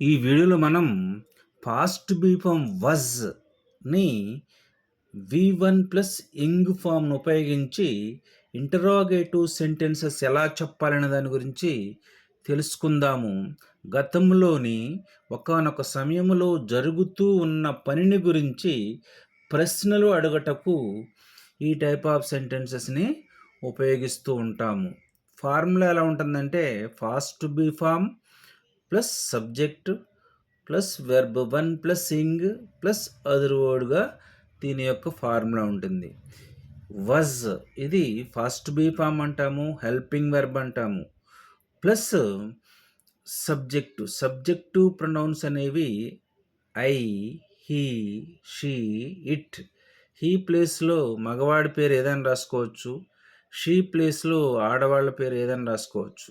ఈ వీడియోలో మనం పాస్ట్ బీ ఫామ్ వాజ్‌ని వి1 ప్లస్ ఇంగ్ ఫామ్‌ను ఉపయోగించి ఇంటరాగేటివ్ సెంటెన్సెస్ ఎలా చెప్పాలనే దాని గురించి తెలుసుకుందాము. గతంలోని ఒకానొక సమయంలో జరుగుతూ ఉన్న పనిని గురించి ప్రశ్నలు అడుగుటకు ఈ టైప్ ఆఫ్ సెంటెన్సెస్‌ని ఉపయోగిస్తూ ఉంటాము. ఫార్ములా ఎలా ఉంటుందంటే past be form plus subject plus verb 1 plus ing plus other వర్డ్గా దీని యొక్క ఫార్ములా ఉంటుంది. వజ్ ఇది ఫస్ట్ బీ ఫామ్ అంటాము, హెల్పింగ్ వెర్బ్ అంటాము. ప్లస్ సబ్జెక్టివ్ ప్రొనౌన్స్ అనేవి I, he, she, it. He ప్లేస్లో మగవాడి పేరు ఏదైనా రాసుకోవచ్చు, షీ ప్లేస్లో ఆడవాళ్ళ పేరు ఏదైనా రాసుకోవచ్చు.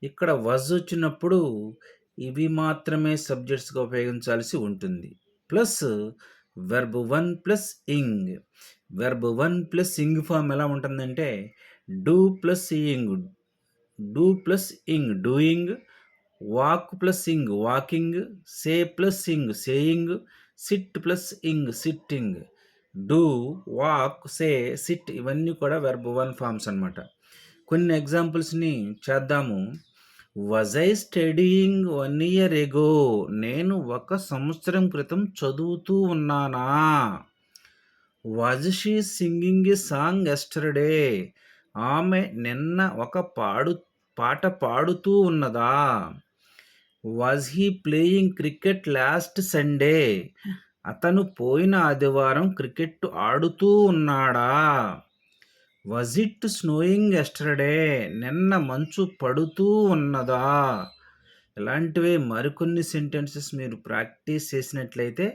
ఇక్కడ వజ్ వచ్చినప్పుడు ఇవి మాత్రమే సబ్జెక్ట్స్గా ఉపయోగించాల్సి ఉంటుంది. Plus verb 1 plus ing. Verb 1 plus ing form ఎలా ఉంటుందంటే do plus ing doing, walk plus ing walking, say plus ing saying, sit plus ing sitting. Do, walk, say, sit ఇవన్నీ కూడా వెర్బ్ 1 ఫామ్స్ అన్నమాట. కొన్ని ఎగ్జాంపుల్స్ని చేద్దాము. Was I studying 1 year ago? నేను 1 సంవత్సరం క్రితం చదువుతూ ఉన్నానా? Was she singing a song yesterday? ఆమె నిన్న ఒక పాట పాడుతూ ఉన్నదా? Was he playing cricket last Sunday? అతను పోయిన ఆదివారం క్రికెట్ ఆడుతూ ఉన్నాడా? Was it snowing yesterday? నిన్న మంచు పడుతూ ఉన్నదా? ఇలాంటివే మరికొన్ని సెంటెన్సెస్ మీరు ప్రాక్టీస్ చేసినట్లయితే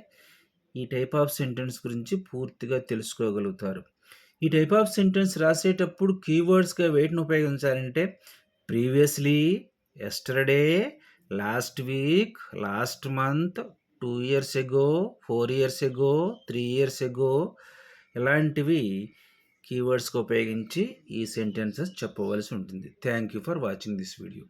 ఈ టైప్ ఆఫ్ సెంటెన్స్ గురించి పూర్తిగా తెలుసుకోగలుగుతారు. ఈ టైప్ ఆఫ్ సెంటెన్స్ రాసేటప్పుడు కీవర్డ్స్గా వేటిని ఉపయోగించాలంటే previously, yesterday, last week, last month, 2 years ago, 4 years ago, 3 years ago ఇలాంటివి కీవర్డ్స్గా ఉపయోగించి ఈ సెంటెన్సెస్ చెప్పవలసి ఉంటుంది. Thank you for watching this video.